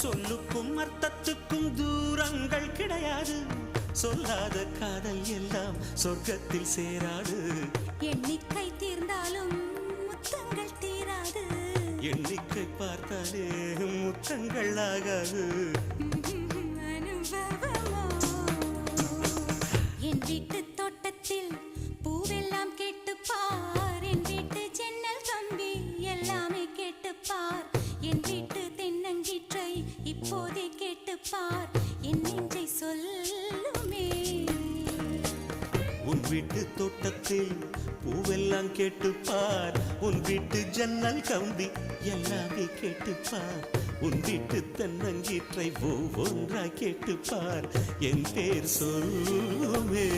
சொல்லுக்கும் அர்த்தத்துக்கும் தூரங்கள் கிடையாது. சொல்லாத காதல் எல்லாம் சொர்க்கத்தில் சேராது. எண்ணிக்கை தீர்ந்தாலும் முத்தங்கள் தீராது. எண்ணிக்கை பார்த்தாலே முத்தங்கள் ஆகாது. என் வீட்டு தோட்டத்தில் பூவெல்லாம் கேட்டுப்பார். என் வீட்டு ஜன்னல் கம்பி எல்லாமே கேட்டுப்பார். என் வீட்டு தென்னங்கீற்றை இப்போதே கேட்டுப்பார். என் நெஞ்சை சொல்லுமே. உன் வீட்டு தோட்டத்தில் பூவெல்லாம் கேட்டுப்பார். உன் வீட்டு ஜன்னல் கம்பி எல்லாமே கேட்டுப்பார். உன் வீட்டு தென்னங்கீற்றை ஒவ்வொன்றா கேட்டுப்பார். என் பேர் சொல்லுமே.